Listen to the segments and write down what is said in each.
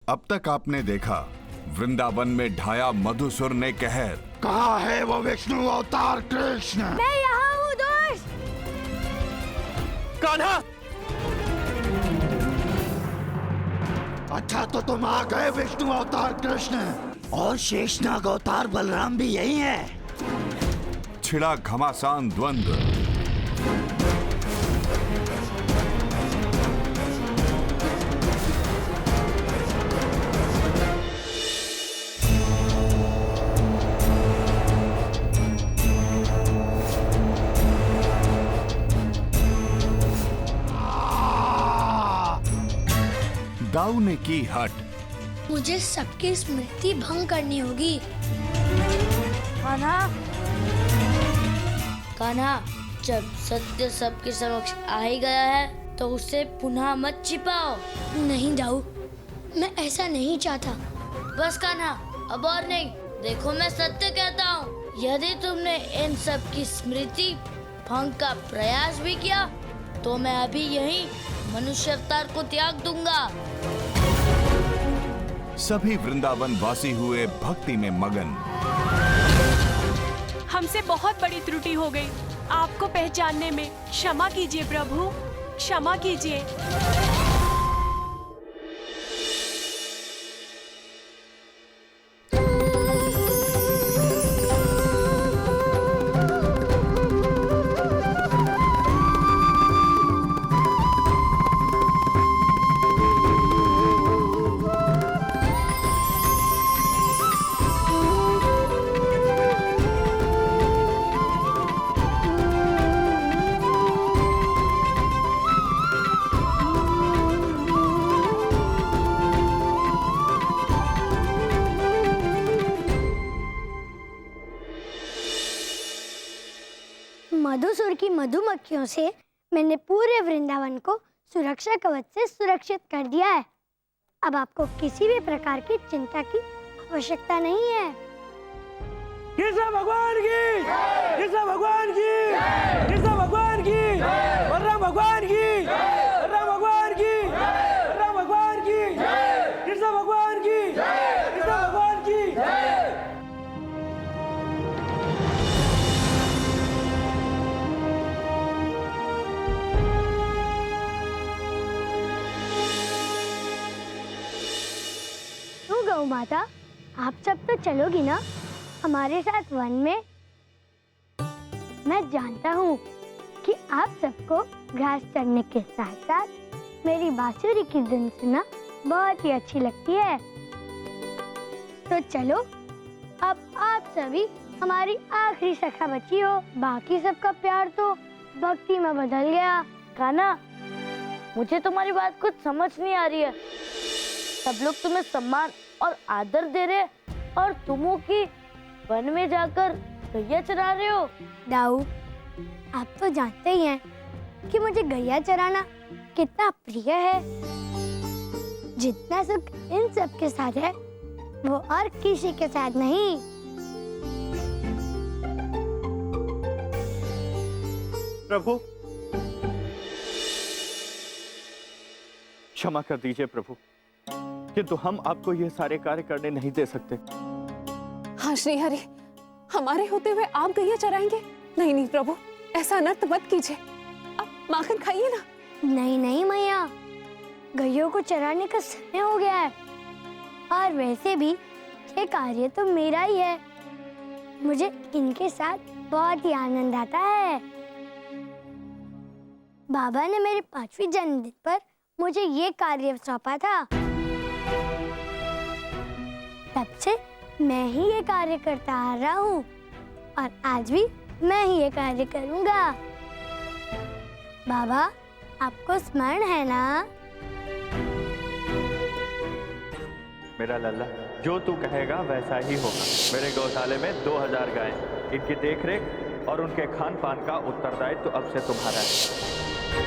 अब तक आपने देखा वृंदावन में ढाया मधुसूर ने कहर। कहाँ है वो विष्णु अवतार कृष्ण? मैं यहाँ हूँ दोस्त। कान्हा, अच्छा तो तुम आ गए विष्णु अवतार कृष्ण। और शेषनाग अवतार बलराम भी यही है। छिड़ा घमासान द्वंद्व। दाऊ ने की हट। मुझे सबकी स्मृति भंग करनी होगी। कान्हा, कान्हा, जब सत्य सबके समक्ष आ ही गया है तो उसे पुनः मत छिपाओ। नहीं दाऊ, मैं ऐसा नहीं चाहता। बस कान्हा, अब और नहीं। देखो मैं सत्य कहता हूँ, यदि तुमने इन सब की स्मृति भंग का प्रयास भी किया तो मैं अभी यहीं मनुष्य अवतार को त्याग दूंगा। सभी वृंदावन वासी हुए भक्ति में मगन। हमसे बहुत बड़ी त्रुटि हो गई। आपको पहचानने में क्षमा कीजिए प्रभु, क्षमा कीजिए। मधुसूर की मधुमक्खियों से मैंने पूरे वृंदावन को सुरक्षा कवच से सुरक्षित कर दिया है। अब आपको किसी भी प्रकार की चिंता की आवश्यकता नहीं है। कृष्ण भगवान की, कृष्ण भगवान की, कृष्ण भगवान की, बलराम भगवान की, बलराम भगवान की, बलराम भगवान की, कृष्ण भगवान की, कृष्ण भगवान की। गौ माता, आप सब तो चलोगी ना हमारे साथ वन में? मैं जानता हूँ कि आप सबको घास चरने के साथ साथ मेरी बांसुरी की धुन सुनना बहुत ही अच्छी लगती है। तो चलो, अब आप सभी हमारी आखिरी सखा बची हो। बाकी सबका प्यार तो भक्ति में बदल गया। कान्हा, मुझे तुम्हारी बात कुछ समझ नहीं आ रही है। सब लोग तुम्हें सम्मान और आदर दे रहे और तुम हो कि वन में जाकर गैया चरा रहे हो। दाऊ, आप तो जानते ही हैं कि मुझे गैया चराना कितना प्रिय है। जितना सुख इन सब के साथ है वो और किसी के साथ नहीं। प्रभु, क्षमा कर दीजिए प्रभु, किंतु हम आपको ये सारे कार्य करने नहीं दे सकते। हाँ श्रीहरि, हमारे होते हुए आप गैया चराएंगे? नहीं नहीं प्रभु, ऐसा अनर्थ मत कीजिए। आप माखन खाइए ना। नहीं नहीं मैया, गैयों को चराने का समय हो गया है। और वैसे भी ये कार्य तो मेरा ही है। मुझे इनके साथ बहुत ही आनंद आता है। बाबा ने मेरे 5वीं जन्मदिन पर मुझे ये कार्य सौंपा था। तब से मैं ही ये कार्य करता आ रहा हूँ और आज भी मैं ही ये कार्य करूँगा। बाबा, आपको स्मरण है ना? मेरा लल्ला, जो तू कहेगा वैसा ही होगा। मेरे गौशाले में 2000 गायें, इनकी देखरेख और उनके खान पान का उत्तरदायित्व तो अब से तुम्हारा है।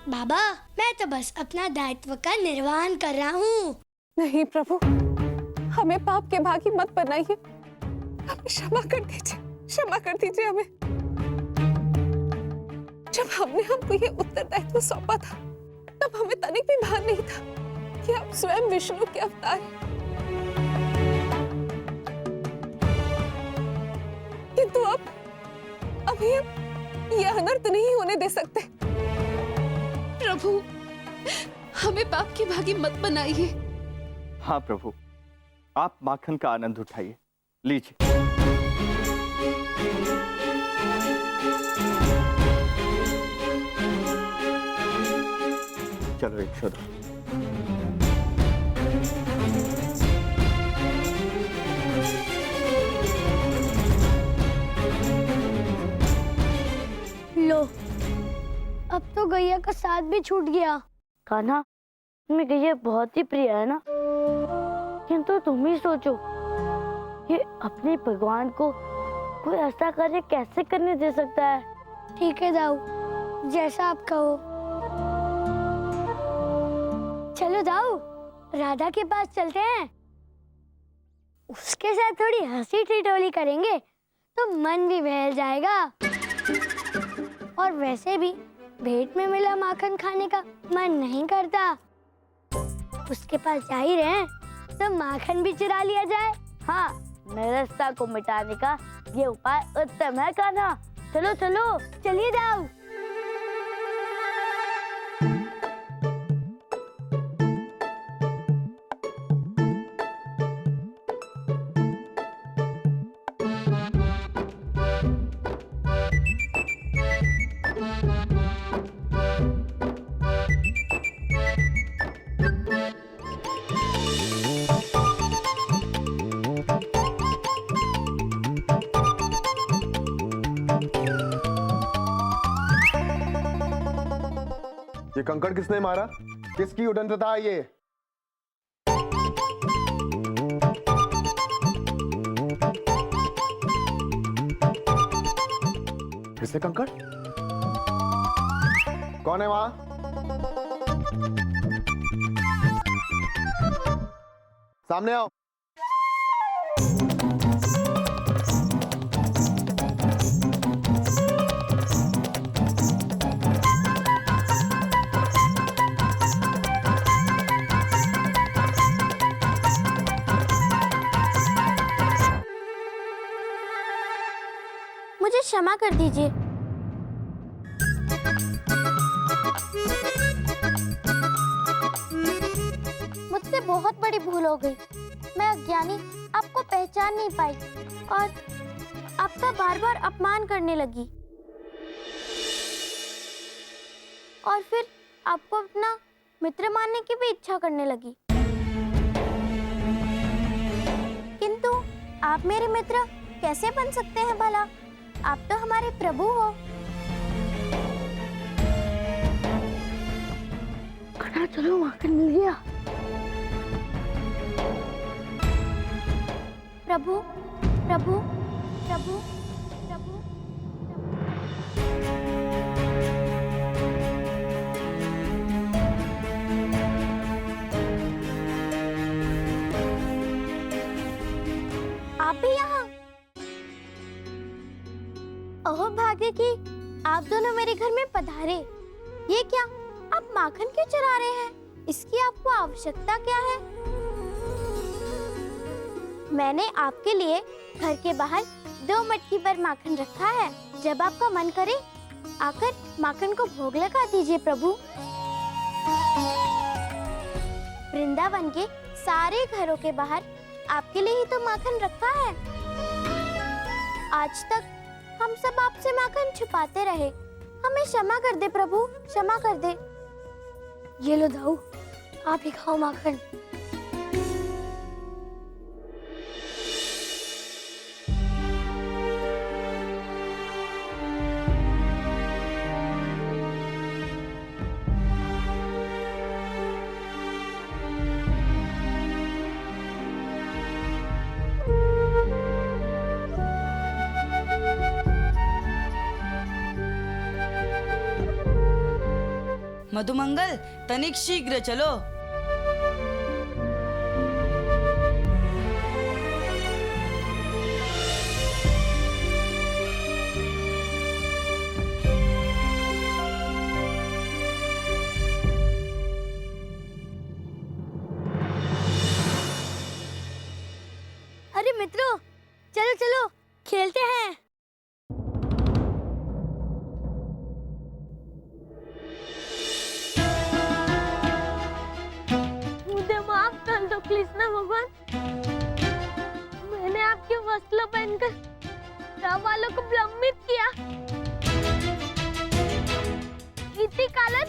बाबा, मैं तो बस अपना दायित्व का निर्वहन कर रहा हूँ। नहीं प्रभु, हमें पाप के भागी मत बनाइए। हमें क्षमा कर दीजिए, क्षमा कर दीजिए हमें। जब हमने हमको ये उत्तरदायित्व सौंपा था तब हमें तनिक भी भान नहीं था कि आप स्वयं विष्णु के अवतार हैं। किंतु अब अभी हम यह अनर्थ नहीं होने दे सकते। प्रभु, हमें पाप की भागी मत बनाइए। हाँ प्रभु, आप माखन का आनंद उठाइए, लीजिए। चलो एक छोड़ो। लो, अब तो गैया का साथ भी छूट गया। कान्हा, तुम्हें गैया बहुत ही प्रिय है ना, किंतु तुम ही सोचो, ये अपने भगवान को कोई ऐसा कार्य कैसे करने दे सकता है। ठीक है दाऊ, जैसा आप कहो। चलो दाऊ, राधा के पास चलते हैं, उसके साथ थोड़ी हंसी ठिठोली करेंगे तो मन भी बहल जाएगा। और वैसे भी भेंट में मिला माखन खाने का मन नहीं करता। उसके पास जा ही रहे तो माखन भी चुरा लिया जाए। हाँ, निरस्ता को मिटाने का ये उपाय उत्तम है कान्हा। चलो चलो, चलिए जाओ। ये कंकड़ किसने मारा? किसकी उद्दंडता है ये? फिर से कंकड़? कौन है वहां? सामने आओ। मुझे क्षमा कर दीजिए। मुझसे बहुत बड़ी भूल हो गई। मैं अज्ञानी आपको पहचान नहीं पाई और आपका बार बार अपमान करने लगी और फिर आपको अपना मित्र मानने की भी इच्छा करने लगी। किंतु आप मेरे मित्र कैसे बन सकते हैं भला? आप तो हमारे प्रभु हो। खाना चलो, माखन मिल गया। प्रभु प्रभु प्रभु प्रभु। आप भी यहाँ? ओह भाग्य की आप दोनों मेरे घर में पधारे। ये क्या, आप माखन क्यों चुरा रहे हैं? इसकी आपको आवश्यकता क्या है? मैंने आपके लिए घर के बाहर 2 मटकी पर माखन रखा है। जब आपका मन करे आकर माखन को भोग लगा दीजिए प्रभु। वृंदावन के सारे घरों के बाहर आपके लिए ही तो माखन रखा है। आज तक हम सब आपसे माखन छुपाते रहे। हमें क्षमा कर दे प्रभु, क्षमा कर दे। ये लो दाऊ, आप ही खाओ माखन। मधुमंगल, तनिक शीघ्र चलो। मित्रों, चलो चलो खेलते हैं। मुझे माफ कर दो कृष्ण भगवान, मैंने आपके वस्त्र पहनकर राम वालों को भ्रमित किया। इसी कारण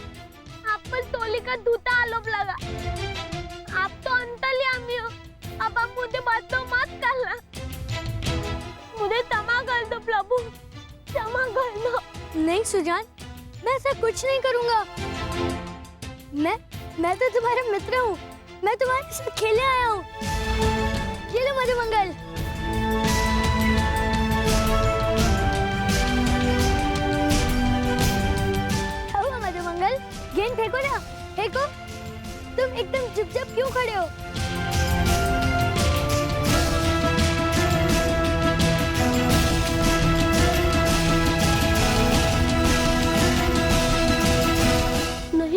आप पर टोली का दूता आरोप लगा। आप तो अंतर्यामी हो, अब आप मुझे बात तो मत करना। मुझे क्षमा कर दो प्रभु, क्षमा कर दो। नहीं सुजान, मैं ऐसा कुछ नहीं करूंगा। मैं तो तुम्हारा मित्र हूँ, मैं तुम्हारे साथ खेलने आया हूँ। ये लो मधुमंगल। आओ मधुमंगल, गेंद फेंको ना, फेंको। तुम एकदम चुपचाप क्यों खड़े हो?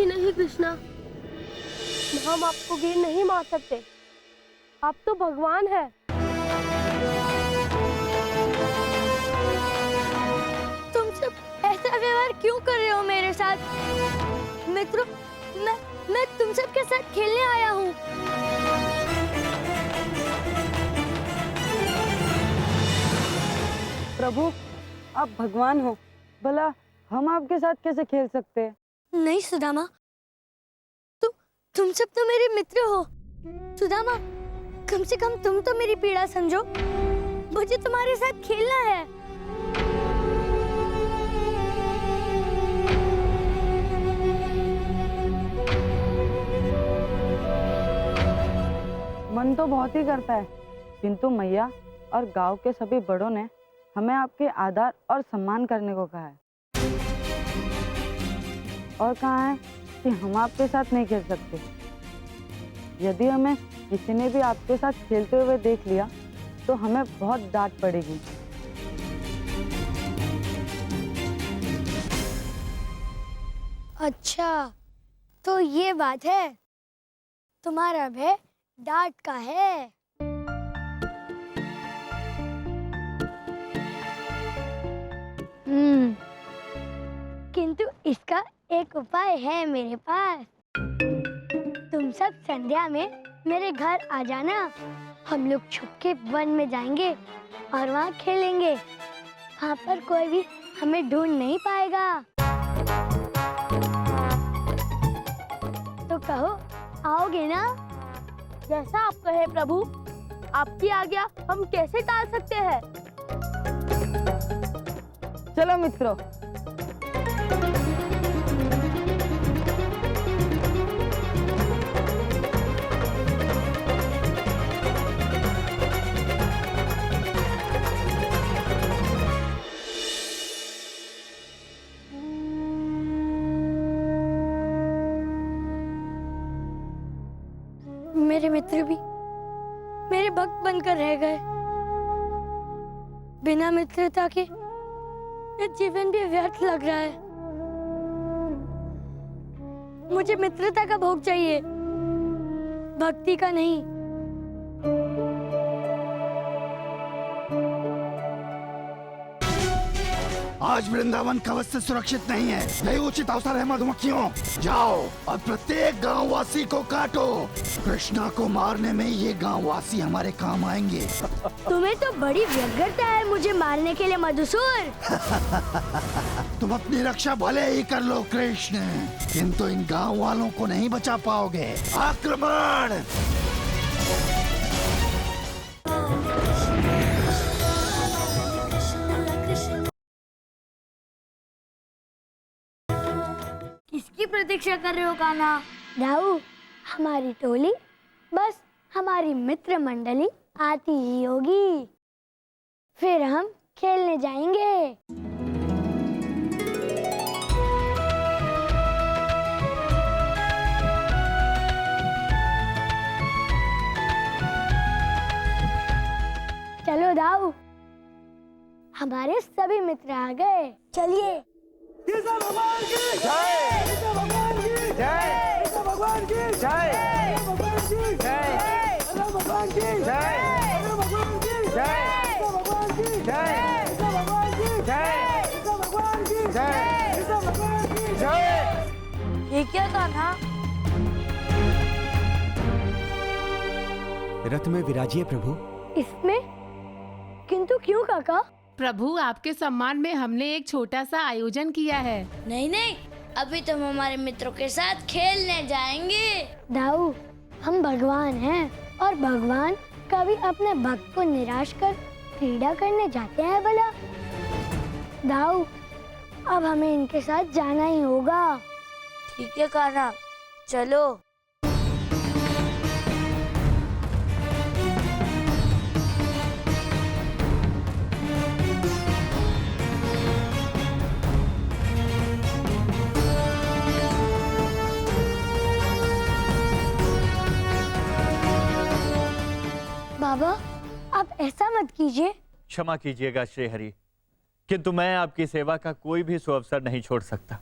नहीं कृष्णा, हम आपको गेंद नहीं मार सकते। आप तो भगवान हैं। तुम सब ऐसा व्यवहार क्यों कर रहे हो मेरे साथ? मित्रों, मैं तुम सब के साथ खेलने आया हूँ। प्रभु, आप भगवान हो, भला हम आपके साथ कैसे खेल सकते हैं? नहीं सुदामा, तुम सब तो मेरे मित्र हो। सुदामा, कम से कम तुम तो मेरी पीड़ा समझो। मुझे तुम्हारे साथ खेलना है। मन तो बहुत ही करता है, किंतु मैया और गांव के सभी बड़ों ने हमें आपके आदर और सम्मान करने को कहा है, और कहा है कि हम आपके साथ नहीं खेल सकते। यदि हमें किसी ने भी आपके साथ खेलते हुए देख लिया तो हमें बहुत डांट पड़ेगी। अच्छा, तो ये बात है, तुम्हारा भय डांट का है। किंतु इसका एक उपाय है मेरे पास। तुम सब संध्या में मेरे घर आ जाना। हम लोग छुप के वन में जाएंगे और वहाँ खेलेंगे। वहाँ पर कोई भी हमें ढूंढ नहीं पाएगा। तो कहो, आओगे ना? जैसा आप कहे प्रभु, आपकी आज्ञा हम कैसे टाल सकते हैं? चलो मित्रों। मेरे मित्र भी मेरे भक्त बनकर रह गए। बिना मित्रता के ये जीवन भी व्यर्थ लग रहा है। मुझे मित्रता का भोग चाहिए, भक्ति का नहीं। आज वृंदावन कवच से सुरक्षित नहीं है। यही उचित अवसर है मधुमक्खियों, जाओ और प्रत्येक गांववासी को काटो। कृष्णा को मारने में ये गांववासी हमारे काम आएंगे। तुम्हें तो बड़ी व्यग्रता है मुझे मारने के लिए मधुसूर। तुम अपनी रक्षा भले ही कर लो कृष्ण, किंतु इन गांव वालों को नहीं बचा पाओगे। आक्रमण! किसकी प्रतीक्षा कर रहे हो कान्हा? राहु, हमारी टोली, बस हमारी मित्र मंडली आती ही होगी, फिर हम खेलने जाएंगे। चलो दाऊ, हमारे सभी मित्र आ गए, चलिए। कृष्ण भगवान की जय, कृष्ण भगवान की जय, कृष्ण भगवान की जय, भगवान की जय, भगवान की जय, भगवान की जय। जय कृष्ण भगवान की जय कृष्ण भगवान की जय कृष्ण भगवान की जय। ये क्या कान्हा? रथ में विराजिए प्रभु। इसमें? किंतु क्यों काका? प्रभु, आपके सम्मान में हमने एक छोटा सा आयोजन किया है। नहीं नहीं, अभी तो हम हमारे मित्रों के साथ खेलने जाएंगे। दाऊ, हम भगवान हैं और भगवान कभी अपने भक्त को निराश कर क्रीड़ा करने जाते हैं भला? दाऊ, अब हमें इनके साथ जाना ही होगा। ठीक है कान्हा, चलो। बाबा, आप ऐसा मत कीजिए। क्षमा कीजिएगा श्री हरि, किंतु मैं आपकी सेवा का कोई भी सुअवसर नहीं छोड़ सकता।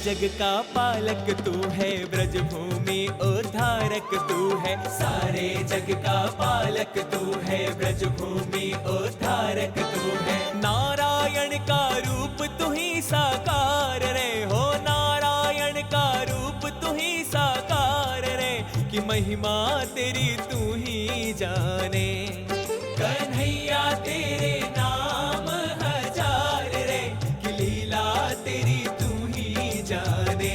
जग का पालक तू है, ब्रज भूमि उद्धारक तू है। सारे जग का पालक तू है, ब्रज भूमि उद्धारक तू है। नारायण का रूप तू ही साकार रे हो, नारायण का रूप तू ही साकार रे, कि महिमा तेरी तू ही जाने। कन्हैया तेरे नाम हजार रे, कि लीला तेरी जाने।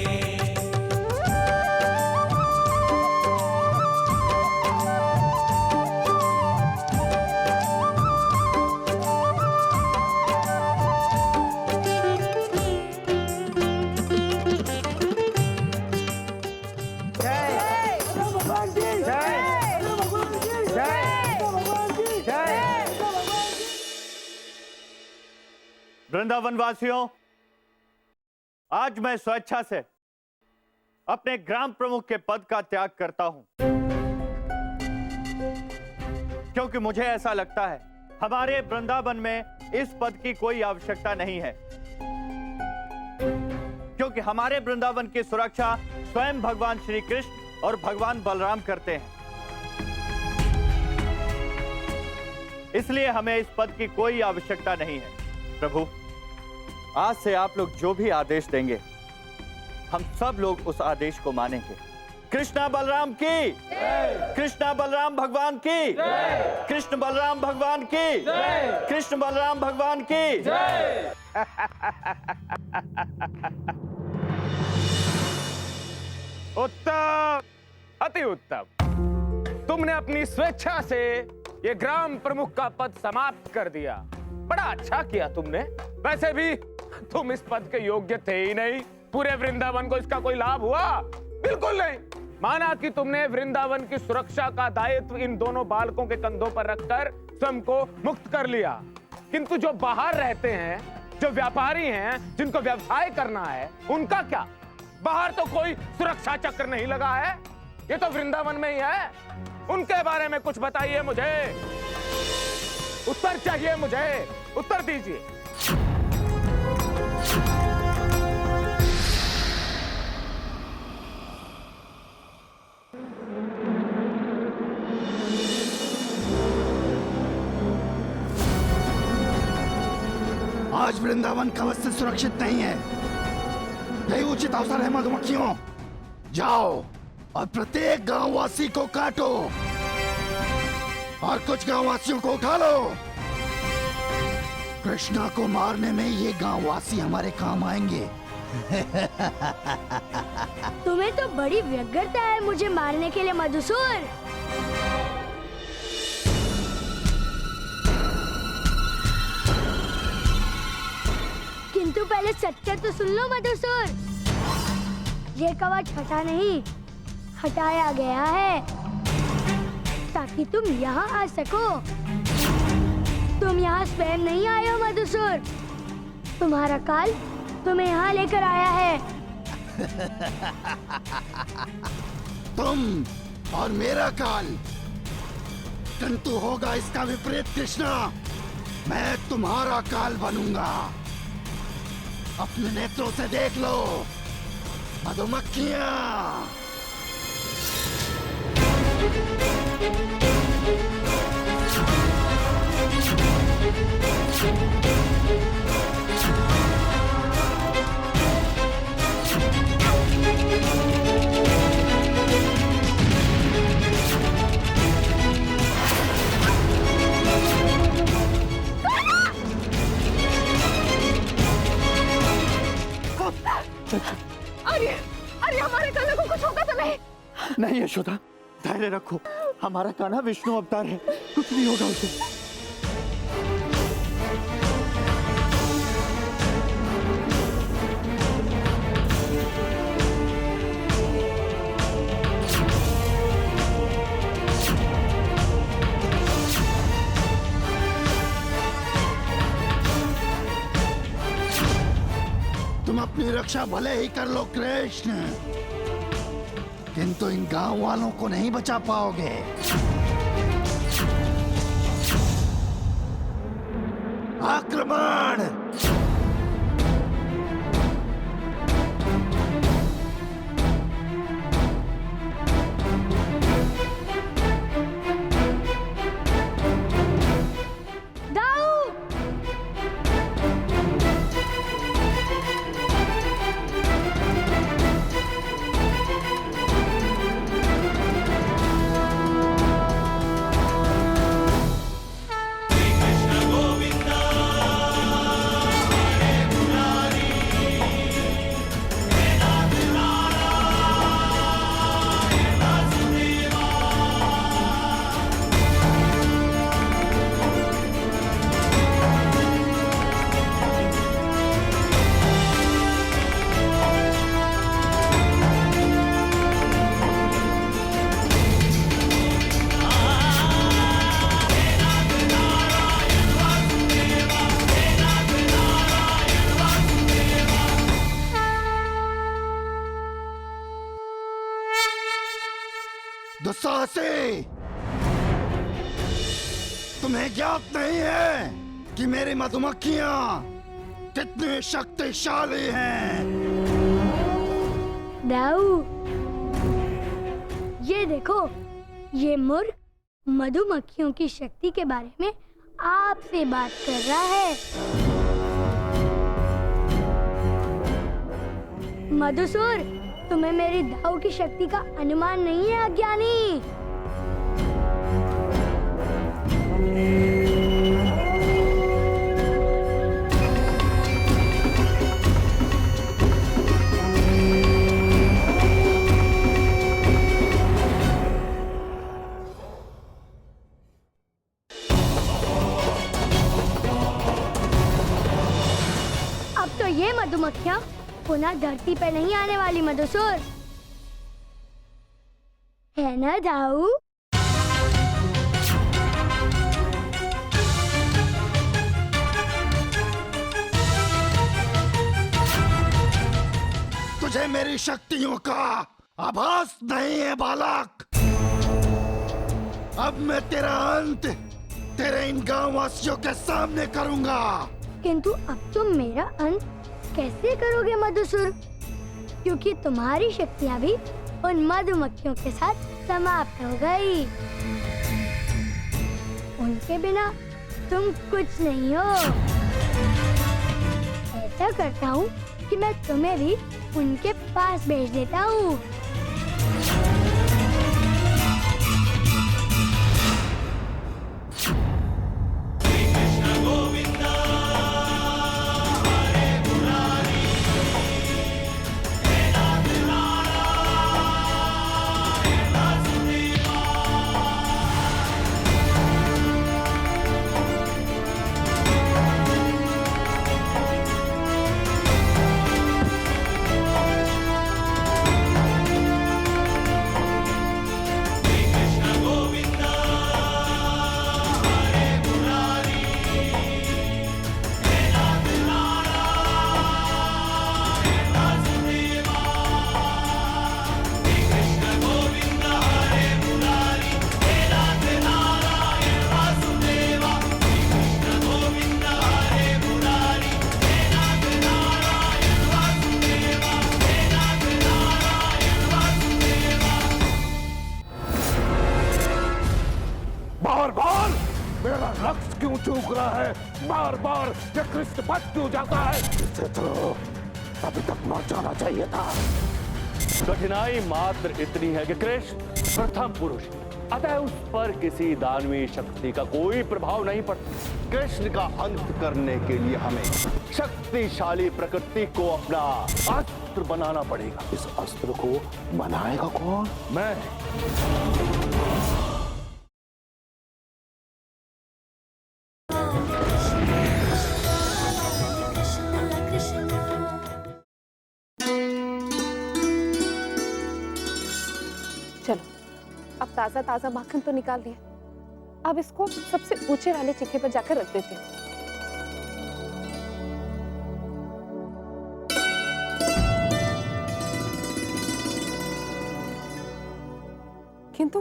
वृंदावन वासियों, आज मैं स्वेच्छा से अपने ग्राम प्रमुख के पद का त्याग करता हूं, क्योंकि मुझे ऐसा लगता है हमारे वृंदावन में इस पद की कोई आवश्यकता नहीं है, क्योंकि हमारे वृंदावन की सुरक्षा स्वयं भगवान श्री कृष्ण और भगवान बलराम करते हैं। इसलिए हमें इस पद की कोई आवश्यकता नहीं है। प्रभु, आज से आप लोग जो भी आदेश देंगे, हम सब लोग उस आदेश को मानेंगे। कृष्णा बलराम की, कृष्णा बलराम भगवान की, कृष्ण बलराम भगवान की, कृष्ण बलराम भगवान की। उत्तम, अति उत्तम। तुमने अपनी स्वेच्छा से ये ग्राम प्रमुख का पद समाप्त कर दिया। बड़ा अच्छा किया तुमने। वैसे भी तुम इस पद के योग्य थे ही नहीं। पूरे वृंदावन को इसका कोई लाभ हुआ? बिल्कुल नहीं। माना कि तुमने वृंदावन की सुरक्षा का दायित्व इन दोनों बालकों के कंधों पर रखकर स्वयं को मुक्त कर लिया, किंतु जो बाहर रहते हैं, जो व्यापारी हैं, जिनको व्यवसाय करना है, उनका क्या? बाहर तो कोई सुरक्षा चक्र नहीं लगा है, ये तो वृंदावन में ही है। उनके बारे में कुछ बताइए मुझे, उत्तर चाहिए मुझे, उत्तर दीजिए। आज वृंदावन कवच से सुरक्षित नहीं है। यही उचित अवसर है मधुमक्खियों, जाओ और प्रत्येक गांववासी को काटो और कुछ गांववासियों को उठा लो। कृष्णा को मारने में ये गांववासी हमारे काम आएंगे। तुम्हें तो बड़ी व्यग्रता है मुझे मारने के लिए मधुसूर। किंतु पहले सच तो सुन लो मधुसूर। ये कवच हटा नहीं, हटाया गया है ताकि तुम यहाँ आ सको। तुम यहाँ स्वयं नहीं आए हो मधुसूर, तुम्हारा काल तुम्हें यहाँ लेकर आया है। तुम और मेरा काल, किंतु होगा इसका विपरीत कृष्णा। मैं तुम्हारा काल बनूंगा। अपने नेत्रों से देख लो मधुमक्खियां। अरे अरे हमारे कान्हा को कुछ होगा तो नहीं? नहीं यशोदा, धैर्य रखो। हमारा कान्हा विष्णु अवतार है, कुछ नहीं होगा उसे। तुम अपनी रक्षा भले ही कर लो कृष्ण, किंतु इन गांव वालों को नहीं बचा पाओगे। आक्रमण! दुस्साहसी, तुम्हें ज्ञात नहीं है कि मेरी मधुमक्खियां कितनी शक्तिशाली हैं। दाऊ, ये देखो, ये मूर्ख मधुमक्खियों की शक्ति के बारे में आपसे बात कर रहा है। मधुसूर, तुम्हें मेरी दाऊ की शक्ति का अनुमान नहीं है अज्ञानी। अब तो ये मधुमक्खियां पुनः धरती पे नहीं आने वाली मधुसूर, है ना दाऊ? तुझे मेरी शक्तियों का आभास नहीं है बालक। अब मैं तेरा अंत तेरे इन गांव वासियों के सामने करूंगा। किंतु अब तुम मेरा अंत कैसे करोगे मधुसूर? क्योंकि तुम्हारी शक्तियां भी उन मधुमक्खियों के साथ समाप्त हो गई। उनके बिना तुम कुछ नहीं हो। ऐसा करता हूँ कि मैं तुम्हें भी उनके पास भेज देता हूँ। क्यों चूक रहा है? बार बार ये कृष्ण पद क्यों जाता है? इसे तो अभी तक मर जाना चाहिए था। कठिनाई मात्र इतनी है कि कृष्ण प्रथम पुरुष, अतः उस पर किसी दानवीय शक्ति का कोई प्रभाव नहीं पड़ता। कृष्ण का अंत करने के लिए हमें शक्तिशाली प्रकृति को अपना अस्त्र बनाना पड़ेगा। इस अस्त्र को बनाएगा कौन? मैं। चलो, अब ताजा ताजा माखन तो निकाल लिया। अब इसको सबसे ऊंचे वाले चिखे पर जाकर रख देती हूँ। किंतु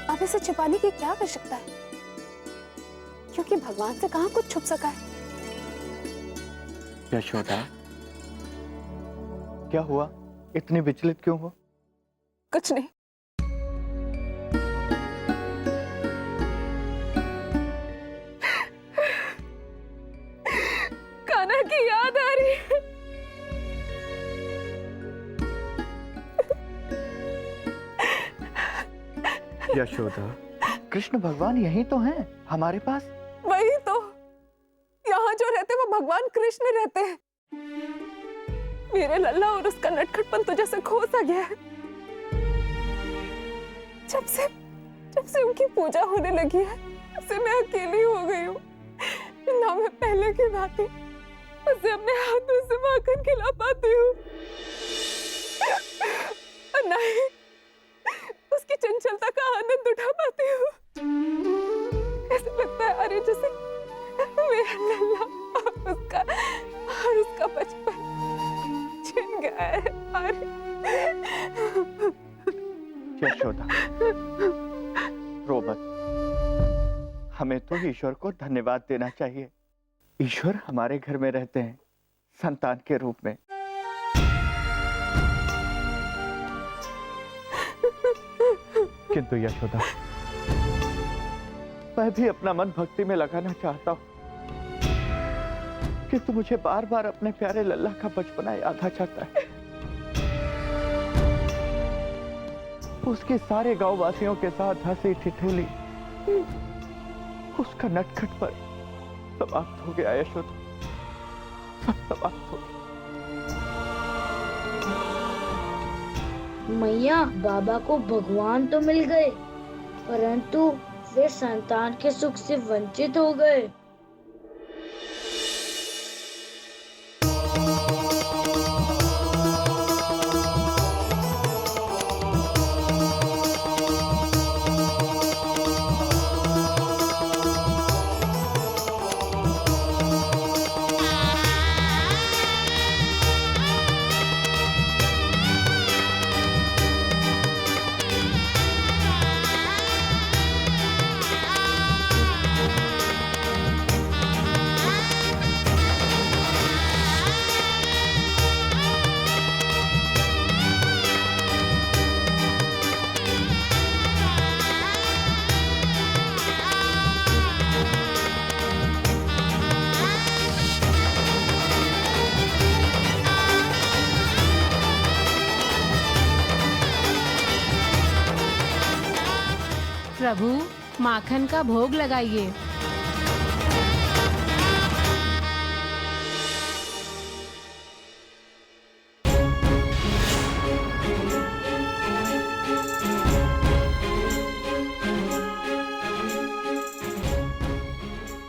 अब इसे छिपाने की क्या आवश्यकता है, क्योंकि भगवान से कहाँ कुछ छुप सका है। यशोदा, क्या हुआ? इतनी विचलित क्यों हो? कुछ नहीं। कान्हा की याद आ रही है। यशोदा, कृष्ण भगवान यही तो हैं हमारे पास। वही तो, यहाँ जो रहते वो भगवान कृष्ण रहते हैं। मेरे लल्ला और उसका नटखटपन तो जैसे खो सा गया है। जब से उनकी पूजा होने लगी है, उससे मैं अकेली हो गई हूँ। ना मैं पहले की भांति उसे अपने हाथों से माखन खिला पाती हूँ, और ना ही उसकी चंचलता का आनंद उठा पाती हूँ। ऐसा लगता है अरे जैसे मेरा लल्ला और उसका बचपन छिन गया है। यशोदा, रो मत। हमें तो ईश्वर को धन्यवाद देना चाहिए। ईश्वर हमारे घर में रहते हैं संतान के रूप में। किंतु यशोदा, मैं भी अपना मन भक्ति में लगाना चाहता हूँ, किंतु मुझे बार बार अपने प्यारे लल्ला का बचपना याद आ जाता है। उसके सारे गांव वासियों के साथ हंसी ठिठोली, उसका नटखटपन समाप्त हो गया यशोदा, सब समाप्त हो गया। मैया, बाबा को भगवान तो मिल गए, परंतु वे संतान के सुख से वंचित हो गए। प्रभु, माखन का भोग लगाइए।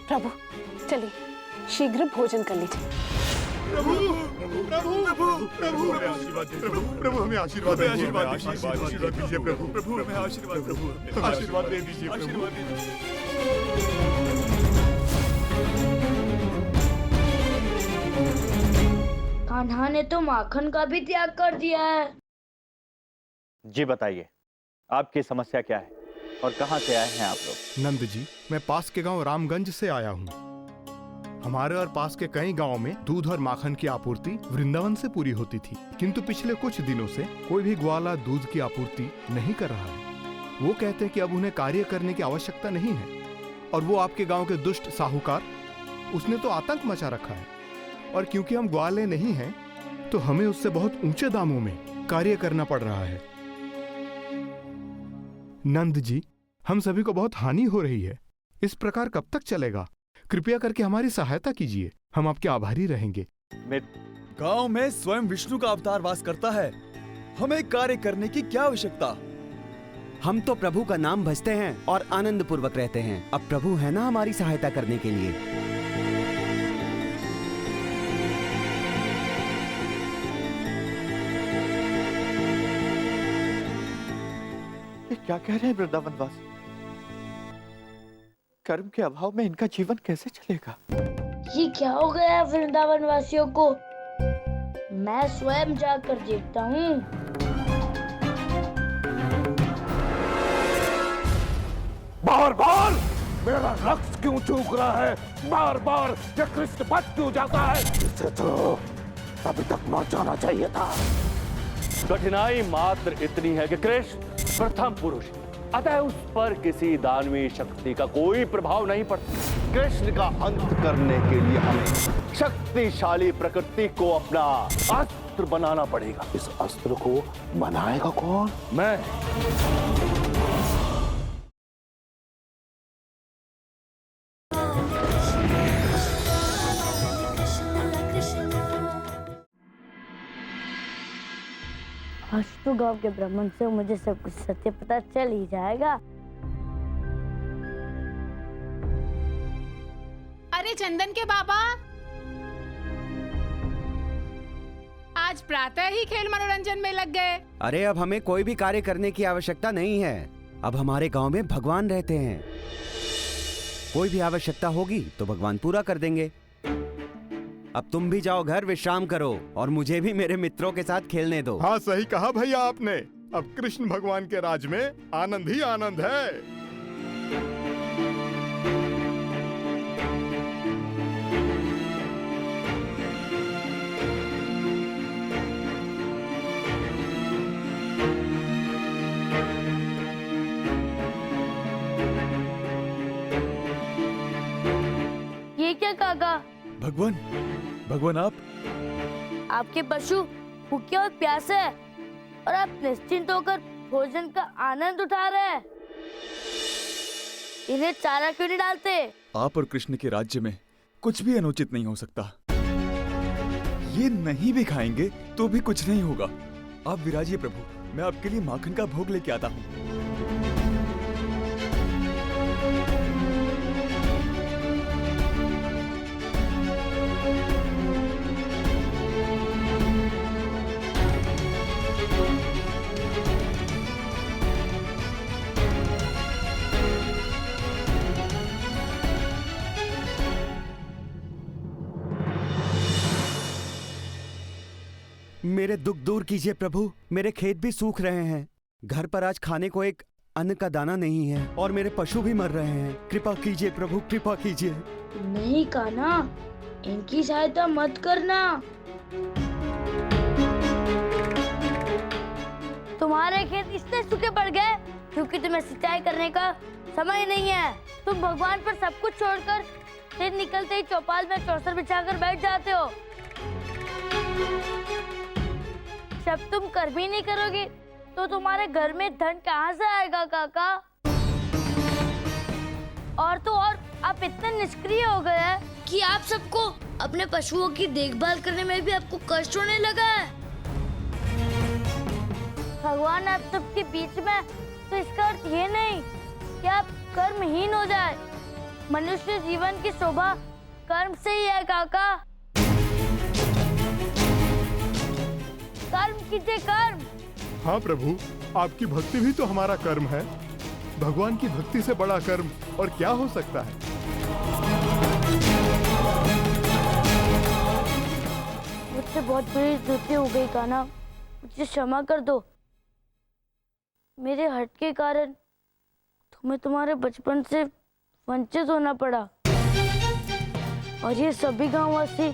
प्रभु, चलिए शीघ्र भोजन कर लीजिए। प्रभु हमें आशीर्वाद दीजिए। प्रभु हमें आशीर्वाद दीजिए। प्रभु हमें आशीर्वाद दे दीजिए। कान्हा ने तो माखन का भी त्याग कर दिया है। जी बताइए, आपकी समस्या क्या है और कहां से आए हैं आप लोग? नंद जी, मैं पास के गांव रामगंज से आया हूँ। हमारे और पास के कई गांवों में दूध और माखन की आपूर्ति वृंदावन से पूरी होती थी, किंतु पिछले कुछ दिनों से कोई भी ग्वाला दूध की आपूर्ति नहीं कर रहा है। वो कहते हैं कि अब उन्हें कार्य करने की आवश्यकता नहीं है और वो आपके गांव के दुष्ट साहूकार, उसने तो आतंक मचा रखा है। और क्योंकि हम ग्वाले नहीं हैं, तो हमें उससे बहुत ऊंचे दामों में कार्य करना पड़ रहा है। नंद जी, हम सभी को बहुत हानि हो रही है। इस प्रकार कब तक चलेगा? कृपया करके हमारी सहायता कीजिए, हम आपके आभारी रहेंगे। गांव में स्वयं विष्णु का अवतार वास करता है, हमें कार्य करने की क्या आवश्यकता? हम तो प्रभु का नाम भजते हैं और आनंद पूर्वक रहते हैं। अब प्रभु है ना हमारी सहायता करने के लिए। ये क्या कह रहे हैं वृंदावनवासी? कर्म के अभाव में इनका जीवन कैसे चलेगा? ये क्या हो गया वृंदावन वासियों को? मैं स्वयं जाकर देखता हूँ। बार बार मेरा लक्ष्य क्यों चूक रहा है? बार बार ये कृष्ण बच क्यों जाता है? इसे तो अभी तक मर जाना चाहिए था। कठिनाई मात्र इतनी है कि कृष्ण प्रथम पुरुष, अतः उस पर किसी दानवी शक्ति का कोई प्रभाव नहीं पड़ता। कृष्ण का अंत करने के लिए हमें शक्तिशाली प्रकृति को अपना अस्त्र बनाना पड़ेगा। इस अस्त्र को बनाएगा कौन? मैं। आज तो गांव के ब्राह्मण से मुझे सब कुछ सत्य पता चल ही जाएगा। अरे चंदन के बाबा, आज प्रातः ही खेल मनोरंजन में लग गए। अरे अब हमें कोई भी कार्य करने की आवश्यकता नहीं है। अब हमारे गांव में भगवान रहते हैं। कोई भी आवश्यकता होगी तो भगवान पूरा कर देंगे। अब तुम भी जाओ घर, विश्राम करो और मुझे भी मेरे मित्रों के साथ खेलने दो। हाँ, सही कहा भैया आपने। अब कृष्ण भगवान के राज में आनंद ही आनंद है। ये क्या काका? भगवान आपके पशु भूखे और प्यासे हैं और आप निश्चिंत होकर भोजन का आनंद उठा रहे हैं। इन्हें चारा क्यों नहीं डालते? आप और कृष्ण के राज्य में कुछ भी अनुचित नहीं हो सकता। ये नहीं भी खाएंगे तो भी कुछ नहीं होगा। आप विराजिए प्रभु, मैं आपके लिए माखन का भोग लेके आता हूँ। मेरे दुख दूर कीजिए प्रभु, मेरे खेत भी सूख रहे हैं। घर पर आज खाने को एक अन्न का दाना नहीं है और मेरे पशु भी मर रहे हैं। कृपा कीजिए प्रभु, कृपा कीजिए। नहीं कान्हा, इनकी सहायता मत करना। तुम्हारे खेत इसलिए सूखे पड़ गए क्योंकि तुम्हें सिंचाई करने का समय नहीं है। तुम भगवान पर सब कुछ छोड़कर दिन निकलते ही चौपाल में चौसर बिछाकर बैठ जाते हो। जब तुम कर्म ही नहीं करोगे तो तुम्हारे घर में धन कहाँ से आएगा काका? और तो और आप इतने निष्क्रिय हो गए हैं कि आप सबको अपने पशुओं की देखभाल करने में भी आपको कष्ट होने लगा है। भगवान आप सबके बीच में, तो इसका अर्थ ये नहीं कि आप कर्महीन हो जाए। मनुष्य जीवन की शोभा कर्म से ही है काका। कर्म कीजिए, कर्म। हाँ प्रभु, आपकी भक्ति भी तो हमारा कर्म है। भगवान की भक्ति से बड़ा कर्म और क्या हो सकता है? मुझसे बहुत बड़ी गलती हो गई कान्हा, मुझे क्षमा कर दो। मेरे हट के कारण तुम्हें तुम्हारे बचपन से वंचित होना पड़ा और ये सभी गांववासी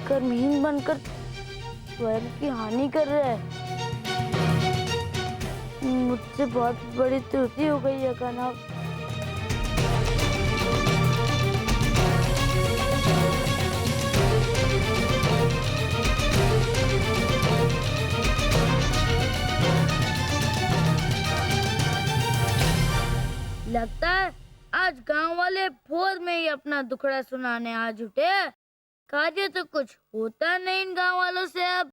कर्महीन बनकर स्वयं की हानि कर रहे हैं। मुझसे बहुत बड़ी त्रुटि हो गई है कान्हा। आज गांव वाले भोर में ही अपना दुखड़ा सुनाने आ जुटे। कार्य तो कुछ होता नहीं इन गांव वालों से अब।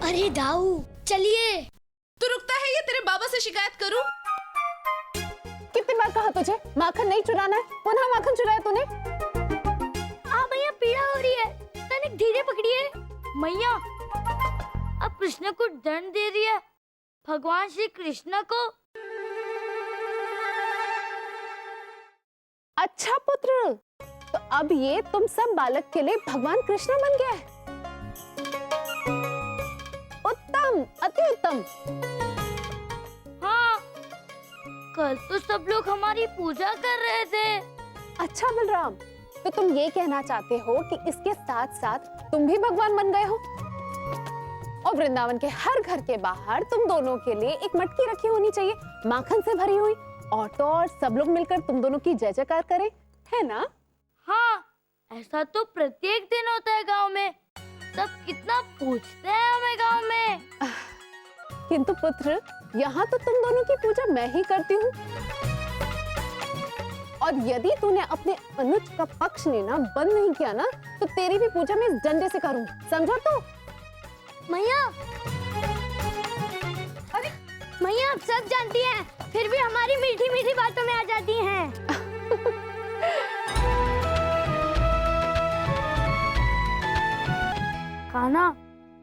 अरे दाऊ चलिए। तू रुकता है या तेरे बाबा से शिकायत करूं? कितनी बार कहा तुझे माखन नहीं चुराना है, पुनः माखन चुराया तूने। मैया पीड़ा हो रही है, तनिक धीरे पकड़िए। मैया अब कृष्ण को दंड दे दिया, भगवान श्री कृष्ण को। अच्छा पुत्र, तो अब ये तुम सब बालक के लिए भगवान कृष्ण बन गया है। उत्तम, अति उत्तम। हाँ, कल तो सब लोग हमारी पूजा कर रहे थे। अच्छा बलराम, तो तुम ये कहना चाहते हो कि इसके साथ साथ तुम भी भगवान बन गए हो? और वृंदावन के हर घर के बाहर तुम दोनों के लिए एक मटकी रखी होनी चाहिए, माखन से भरी हुई, और तो और सब लोग मिलकर तुम दोनों की जय जयकार करें, है ना? हाँ, ऐसा तो प्रत्येक दिन होता है गांव में। सब कितना पूछते हैं हमें गांव में। किंतु पुत्र, यहाँ तो तुम दोनों की पूजा मैं ही करती हूँ। और यदि तूने अपने अनुज का पक्ष लेना बंद नहीं किया ना, तो तेरी भी पूजा मैं इस डंडे से करूँ, समझो? तो मैया, अरे मैया आप सब जानती हैं, फिर भी हमारी मीठी मीठी बातों में आ जाती हैं। कान्हा,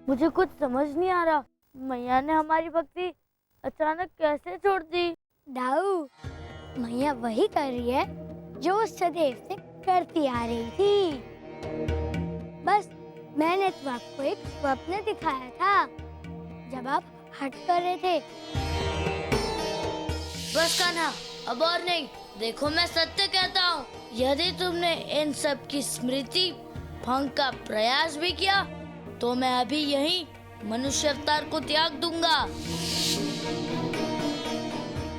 मुझे कुछ समझ नहीं आ रहा, मैया ने हमारी भक्ति अचानक कैसे छोड़ दी? दाऊ, मैया वही कर रही है जो सदैव से करती आ रही थी। बस मैंने तो आपको एक स्वप्न दिखाया था जब आप हट कर रहे थे। बस कान्हा, अब और नहीं। देखो मैं सत्य कहता हूँ, यदि तुमने इन सब की स्मृति भंग का प्रयास भी किया तो मैं अभी यहीं मनुष्य अवतार को त्याग दूंगा।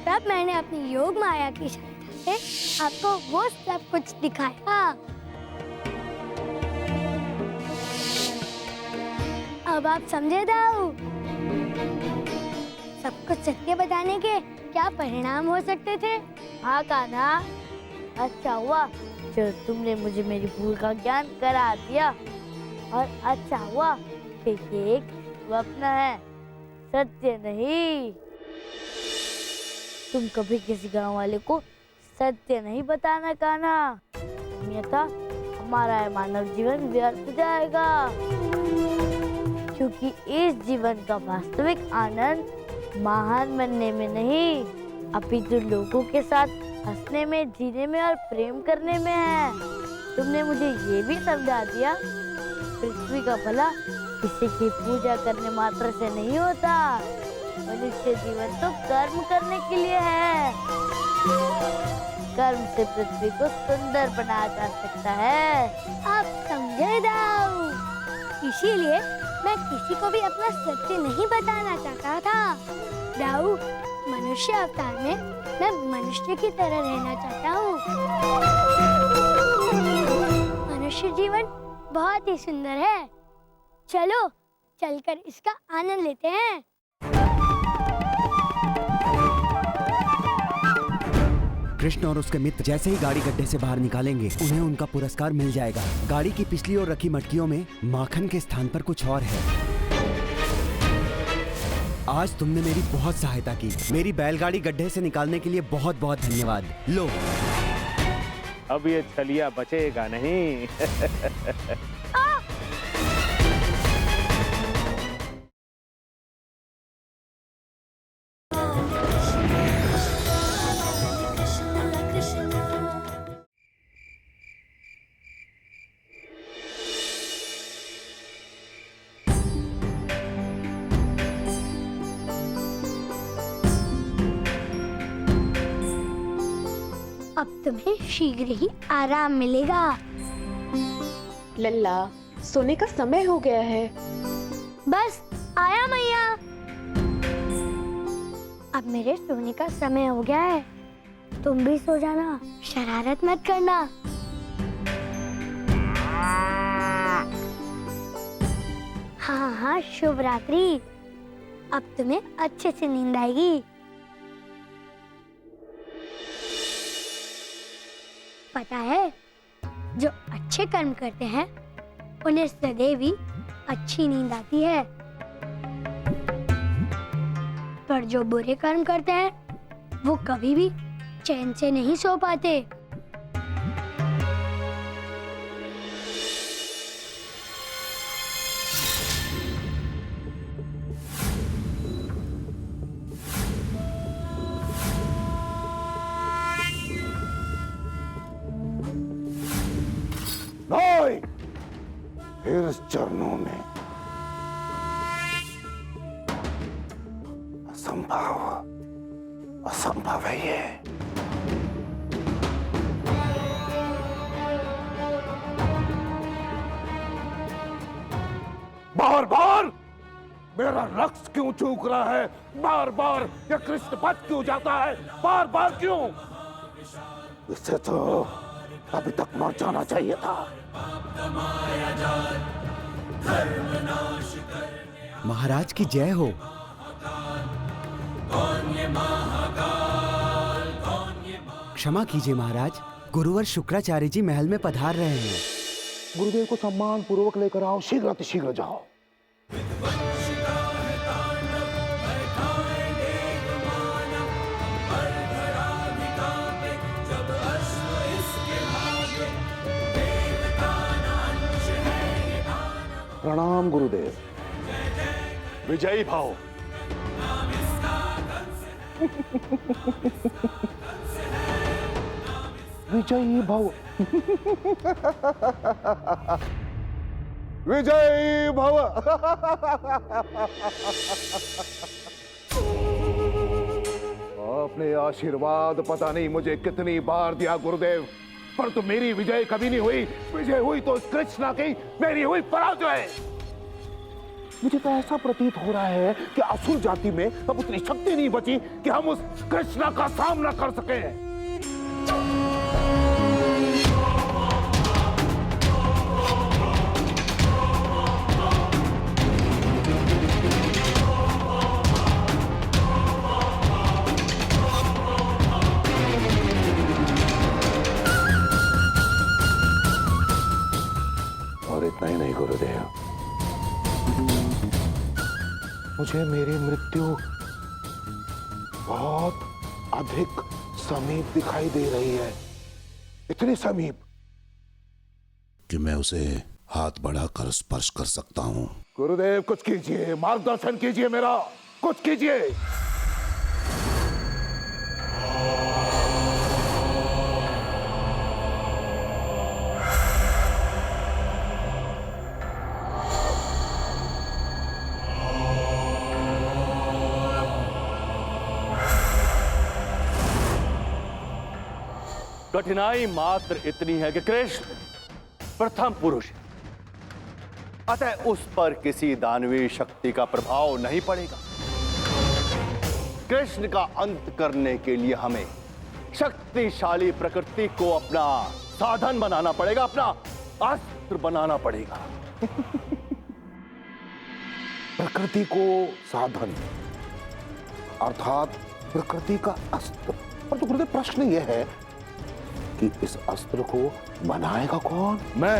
तब मैंने अपनी योग माया की सहायता से आपको वो सब कुछ दिखाया। अब आप समझे दाऊ, सब कुछ सत्य बताने के क्या परिणाम हो सकते थे? हाँ कान्हा, अच्छा हुआ जो तुमने मुझे मेरी भूल का ज्ञान करा दिया, और अच्छा हुआ कि ये एक स्वप्न है, सत्य नहीं। तुम कभी किसी गांव वाले को सत्य नहीं बताना कान्हा, अन्यथा हमारा ये मानव जीवन व्यर्थ जाएगा। क्योंकि इस जीवन का वास्तविक आनंद महान बनने में नहीं, अपितु लोगों के साथ हंसने में, जीने में और प्रेम करने में है। तुमने मुझे ये भी समझा दिया, पृथ्वी का भला किसी की पूजा करने मात्र से नहीं होता, मनुष्य जीवन तो कर्म करने के लिए है। कर्म से पृथ्वी को सुंदर बनाया जा सकता है। आप समझे दाऊ, इसीलिए मैं किसी को भी अपना सत्य नहीं बताना चाहता था। दाऊ, मनुष्य अवतार में मैं मनुष्य की तरह रहना चाहता हूँ। मनुष्य जीवन बहुत ही सुंदर है, चलो चलकर इसका आनंद लेते हैं। कृष्ण और उसके मित्र जैसे ही गाड़ी गड्ढे से बाहर निकालेंगे, उन्हें उनका पुरस्कार मिल जाएगा। गाड़ी की पिछली ओर रखी मटकियों में माखन के स्थान पर कुछ और है। आज तुमने मेरी बहुत सहायता की। मेरी बैलगाड़ी गड्ढे से निकालने के लिए बहुत बहुत धन्यवाद। लो, अब ये छलिया बचेगा नहीं। अब तुम्हें शीघ्र ही आराम मिलेगा। लल्ला, सोने का समय हो गया है। बस आया मैया। अब मेरे सोने का समय हो गया है, तुम भी सो जाना, शरारत मत करना। हाँ हाँ, शुभ रात्रि। अब तुम्हें अच्छे से नींद आएगी। पता है, जो अच्छे कर्म करते हैं उन्हें सदैव ही अच्छी नींद आती है, पर जो बुरे कर्म करते हैं वो कभी भी चैन से नहीं सो पाते। नहीं, फिर चरणों में असंभव, असंभव है ये। बार बार मेरा लक्ष्य क्यों चूक रहा है? बार बार ये कृष्ण पथ क्यों जाता है? बार बार क्यों? इससे तो अभी तक मर जाना चाहिए था। महाराज की जय हो। क्षमा कीजिए महाराज, गुरुवर शुक्राचार्य जी महल में पधार रहे हैं। गुरुदेव को सम्मान पूर्वक लेकर आओ, शीघ्र अतिशीघ्र जाओ। प्रणाम गुरुदेव। विजयी भाव। विजयी भव। विजयी भव। आपने आशीर्वाद पता नहीं मुझे कितनी बार दिया गुरुदेव, पर तो मेरी विजय कभी नहीं हुई। विजय हुई तो उस कृष्णा की, मेरी हुई पराजय। मुझे तो ऐसा प्रतीत हो रहा है कि असुर जाति में अब उतनी शक्ति नहीं बची कि हम उस कृष्णा का सामना कर सकें। और इतना ही नहीं गुरुदेव, मुझे मेरी मृत्यु बहुत अधिक समीप दिखाई दे रही है, इतनी समीप कि मैं उसे हाथ बढ़ाकर स्पर्श कर सकता हूं। गुरुदेव कुछ कीजिए, मार्गदर्शन कीजिए मेरा, कुछ कीजिए। कठिनाई मात्र इतनी है कि कृष्ण प्रथम पुरुष, अतः उस पर किसी दानवीय शक्ति का प्रभाव नहीं पड़ेगा। कृष्ण का अंत करने के लिए हमें शक्तिशाली प्रकृति को अपना साधन बनाना पड़ेगा, अपना अस्त्र बनाना पड़ेगा। प्रकृति को साधन अर्थात प्रकृति का अस्त्र। पर तो गुरुदेव प्रश्न यह है कि इस अस्त्र को बनाएगा कौन? मैं।